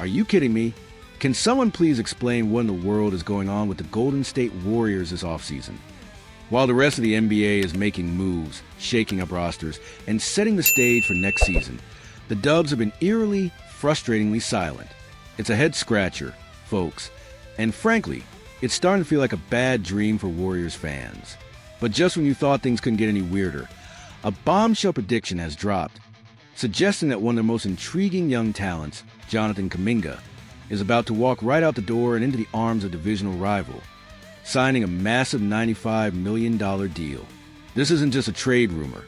Are you kidding me? Can someone please explain what in the world is going on with the Golden State Warriors this offseason? While the rest of the NBA is making moves, shaking up rosters, and setting the stage for next season, the Dubs have been eerily, frustratingly silent. It's a head-scratcher, folks, and frankly, it's starting to feel like a bad dream for Warriors fans. But just when you thought things couldn't get any weirder, a bombshell prediction has dropped, suggesting that one of the most intriguing young talents, Jonathan Kuminga, is about to walk right out the door and into the arms of divisional rival, signing a massive $95 million deal. This isn't just a trade rumor.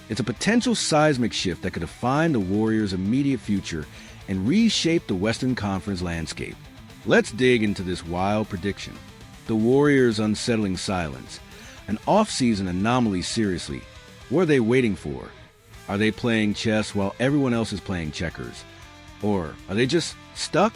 It's a potential seismic shift that could define the Warriors' immediate future and reshape the Western Conference landscape. Let's dig into this wild prediction. The Warriors' unsettling silence. An off-season anomaly, seriously. What are they waiting for? Are they playing chess while everyone else is playing checkers? Or are they just stuck?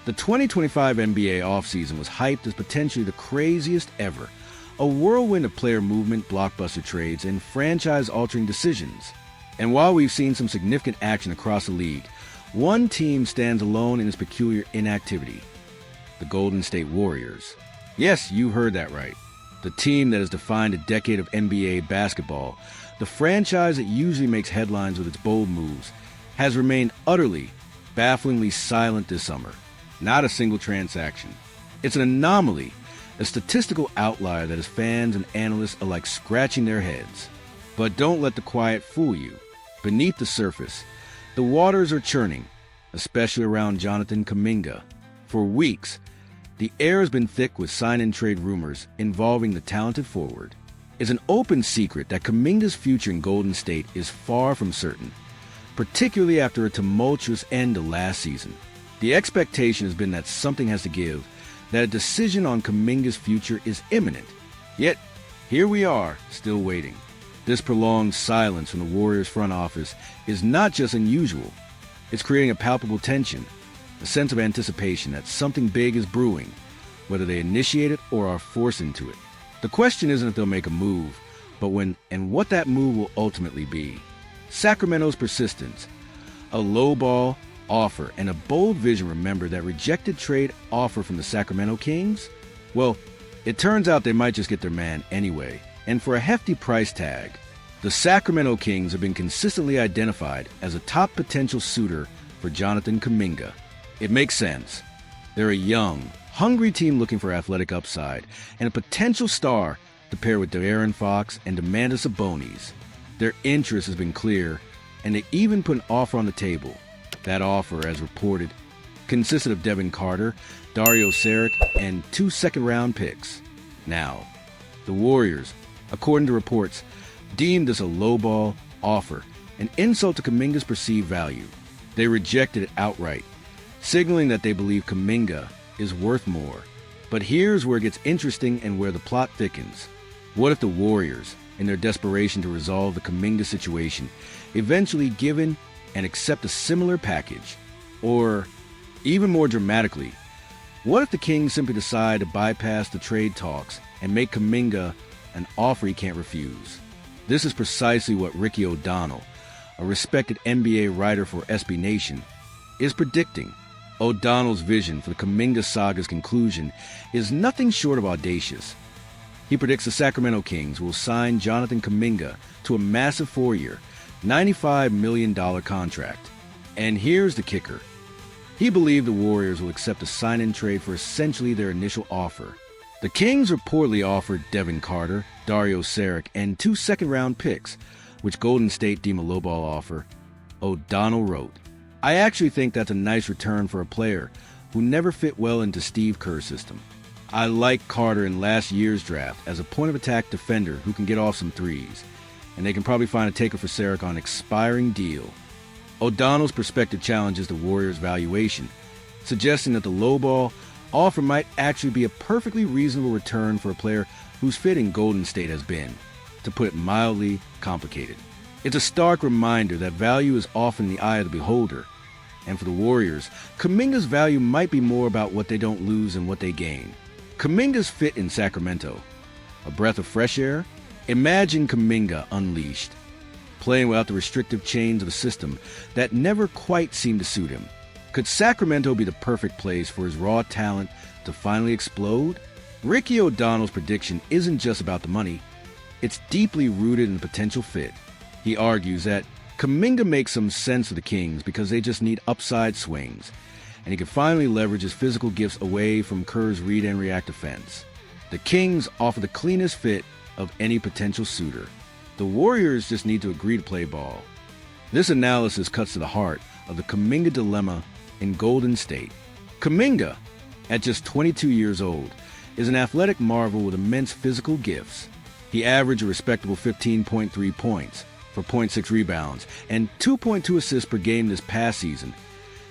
The 2025 NBA offseason was hyped as potentially the craziest ever. A whirlwind of player movement, blockbuster trades, and franchise-altering decisions. And while we've seen some significant action across the league, one team stands alone in its peculiar inactivity. The Golden State Warriors. Yes, you heard that right. The team that has defined a decade of NBA basketball, the franchise that usually makes headlines with its bold moves, has remained utterly, bafflingly silent this summer. Not a single transaction. It's an anomaly, a statistical outlier that has fans and analysts alike scratching their heads. But don't let the quiet fool you. Beneath the surface, the waters are churning, especially around Jonathan Kuminga. For weeks, the air has been thick with sign-and-trade rumors involving the talented forward. It's an open secret that Kuminga's future in Golden State is far from certain, particularly after a tumultuous end to last season. The expectation has been that something has to give, that a decision on Kuminga's future is imminent. Yet, here we are, still waiting. This prolonged silence from the Warriors front office is not just unusual. It's creating a palpable tension, a sense of anticipation that something big is brewing, whether they initiate it or are forced into it. The question isn't if they'll make a move, but when and what that move will ultimately be. Sacramento's persistence, a low-ball offer, and a bold vision. Remember that rejected trade offer from the Sacramento Kings? Well, it turns out they might just get their man anyway, and for a hefty price tag. The Sacramento Kings have been consistently identified as a top potential suitor for Jonathan Kuminga. It makes sense. They're a young, hungry team looking for athletic upside and a potential star to pair with De'Aaron Fox and Domantas Sabonis. Their interest has been clear, and they even put an offer on the table. That offer, as reported, consisted of Devin Carter, Dario Saric, and 2 second-round picks. Now, the Warriors, according to reports, deemed this a lowball offer, an insult to Kuminga's perceived value. They rejected it outright, signaling that they believe Kuminga is worth more. But here's where it gets interesting and where the plot thickens. What if the Warriors, in their desperation to resolve the Kuminga situation, eventually give in and accept a similar package? Or, even more dramatically, what if the Kings simply decide to bypass the trade talks and make Kuminga an offer he can't refuse? This is precisely what Ricky O'Donnell, a respected NBA writer for SB Nation, is predicting. O'Donnell's vision for the Kuminga saga's conclusion is nothing short of audacious. He predicts the Sacramento Kings will sign Jonathan Kuminga to a massive 4-year, $95 million contract. And here's the kicker. He believed the Warriors will accept a sign-in trade for essentially their initial offer. The Kings reportedly offered Devin Carter, Dario Saric, and 2 second-round picks, which Golden State deemed a lowball offer. O'Donnell wrote, "I actually think that's a nice return for a player who never fit well into Steve Kerr's system. I like Carter in last year's draft as a point-of-attack defender who can get off some threes, and they can probably find a taker for Saric on an expiring deal." O'Donnell's perspective challenges the Warriors' valuation, suggesting that the lowball offer might actually be a perfectly reasonable return for a player whose fit in Golden State has been, to put it mildly, complicated. It's a stark reminder that value is often in the eye of the beholder, and for the Warriors, Kuminga's value might be more about what they don't lose and what they gain. Kuminga's fit in Sacramento, a breath of fresh air? Imagine Kuminga unleashed, playing without the restrictive chains of a system that never quite seemed to suit him. Could Sacramento be the perfect place for his raw talent to finally explode? Ricky O'Donnell's prediction isn't just about the money. It's deeply rooted in the potential fit. He argues that Kuminga makes some sense for the Kings because they just need upside swings, and he can finally leverage his physical gifts away from Kerr's read and react defense. The Kings offer the cleanest fit of any potential suitor. The Warriors just need to agree to play ball. This analysis cuts to the heart of the Kuminga dilemma in Golden State. Kuminga, at just 22 years old, is an athletic marvel with immense physical gifts. He averaged a respectable 15.3 points for 0.6 rebounds and 2.2 assists per game this past season,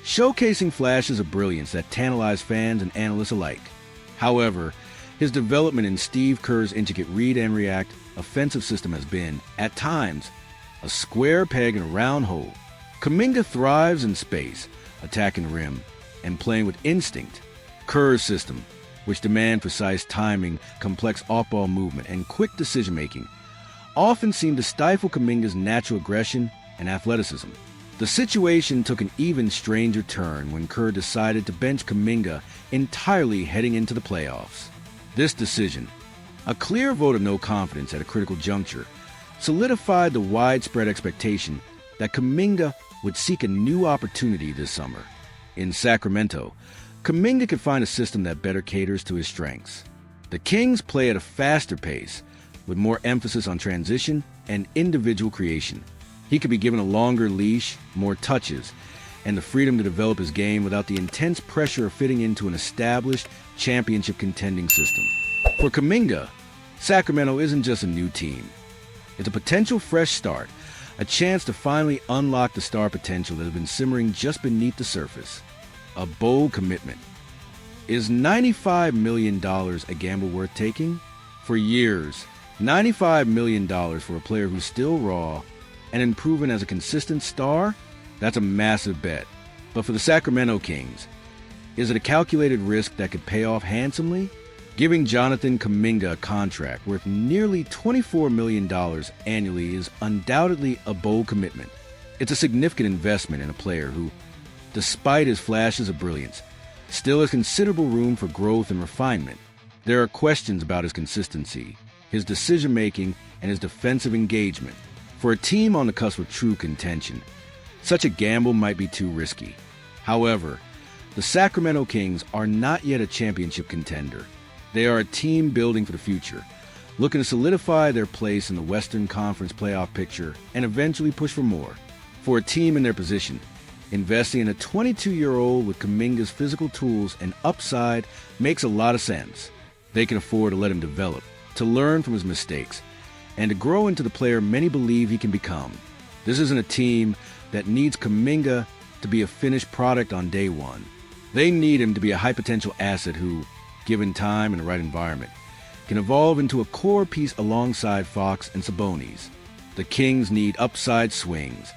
showcasing flashes of brilliance that tantalize fans and analysts alike. However, his development in Steve Kerr's intricate read and react offensive system has been, at times, a square peg in a round hole. Kuminga thrives in space, attacking the rim, and playing with instinct. Kerr's system, which demand precise timing, complex off-ball movement, and quick decision-making, often seem to stifle Kuminga's natural aggression and athleticism. The situation took an even stranger turn when Kerr decided to bench Kuminga entirely heading into the playoffs. This decision, a clear vote of no confidence at a critical juncture, solidified the widespread expectation that Kuminga would seek a new opportunity this summer. In Sacramento, Kuminga could find a system that better caters to his strengths. The Kings play at a faster pace, with more emphasis on transition and individual creation. He could be given a longer leash, more touches, and the freedom to develop his game without the intense pressure of fitting into an established, championship-contending system. For Kuminga, Sacramento isn't just a new team. It's a potential fresh start, a chance to finally unlock the star potential that has been simmering just beneath the surface. A bold commitment. Is $95 million a gamble worth taking? For years, $95 million for a player who's still raw and unproven as a consistent star? That's a massive bet. But for the Sacramento Kings, is it a calculated risk that could pay off handsomely? Giving Jonathan Kuminga a contract worth nearly $24 million annually is undoubtedly a bold commitment. It's a significant investment in a player who, despite his flashes of brilliance, still has considerable room for growth and refinement. There are questions about his consistency, his decision-making, and his defensive engagement. For a team on the cusp of true contention, such a gamble might be too risky. However, the Sacramento Kings are not yet a championship contender. They are a team building for the future, looking to solidify their place in the Western Conference playoff picture and eventually push for more. For a team in their position, investing in a 22-year-old with Kuminga's physical tools and upside makes a lot of sense. They can afford to let him develop, to learn from his mistakes, and to grow into the player many believe he can become. This isn't a team that needs Kuminga to be a finished product on day one. They need him to be a high-potential asset who, given time and the right environment, can evolve into a core piece alongside Fox and Sabonis. The Kings need upside swings,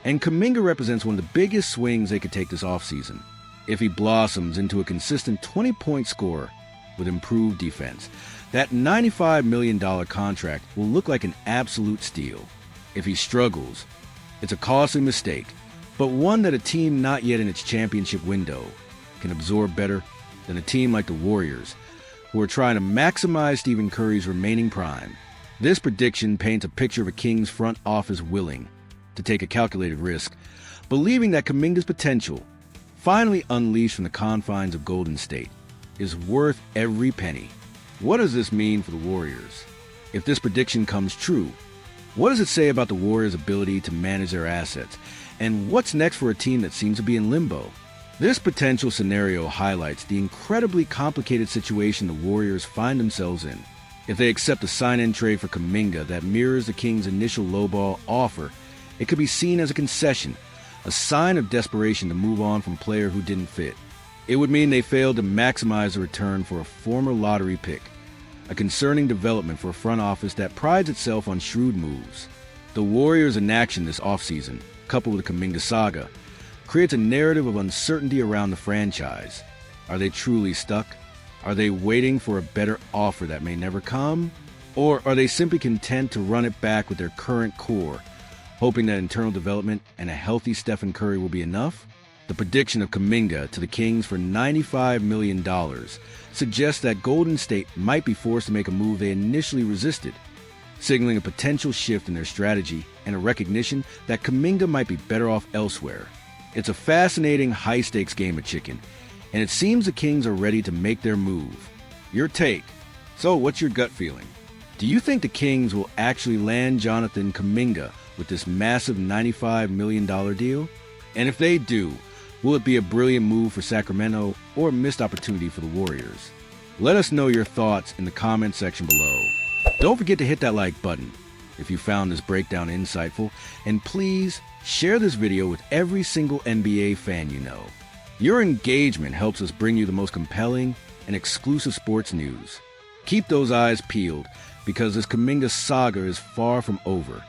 and Kuminga represents one of the biggest swings they could take this offseason. If he blossoms into a consistent 20-point scorer with improved defense, that $95 million contract will look like an absolute steal. If he struggles, it's a costly mistake, but one that a team not yet in its championship window can absorb better than a team like the Warriors, who are trying to maximize Stephen Curry's remaining prime. This prediction paints a picture of a Kings front office willing to take a calculated risk, believing that Kuminga's potential, finally unleashed from the confines of Golden State, is worth every penny. What does this mean for the Warriors? If this prediction comes true, what does it say about the Warriors' ability to manage their assets? And what's next for a team that seems to be in limbo? This potential scenario highlights the incredibly complicated situation the Warriors find themselves in. If they accept a sign-in trade for Kuminga that mirrors the Kings' initial lowball offer, it could be seen as a concession, a sign of desperation to move on from a player who didn't fit. It would mean they failed to maximize the return for a former lottery pick, a concerning development for a front office that prides itself on shrewd moves. The Warriors' inaction this offseason, coupled with the Kuminga saga, creates a narrative of uncertainty around the franchise. Are they truly stuck? Are they waiting for a better offer that may never come? Or are they simply content to run it back with their current core, hoping that internal development and a healthy Stephen Curry will be enough? The prediction of Kuminga to the Kings for $95 million suggests that Golden State might be forced to make a move they initially resisted, signaling a potential shift in their strategy and a recognition that Kuminga might be better off elsewhere. It's a fascinating, high-stakes game of chicken, and it seems the Kings are ready to make their move. Your take. So, what's your gut feeling? Do you think the Kings will actually land Jonathan Kuminga with this massive $95 million deal? And if they do, will it be a brilliant move for Sacramento or a missed opportunity for the Warriors? Let us know your thoughts in the comment section below. Don't forget to hit that like button if you found this breakdown insightful, and please share this video with every single NBA fan you know. Your engagement helps us bring you the most compelling and exclusive sports news. Keep those eyes peeled because this Kuminga saga is far from over.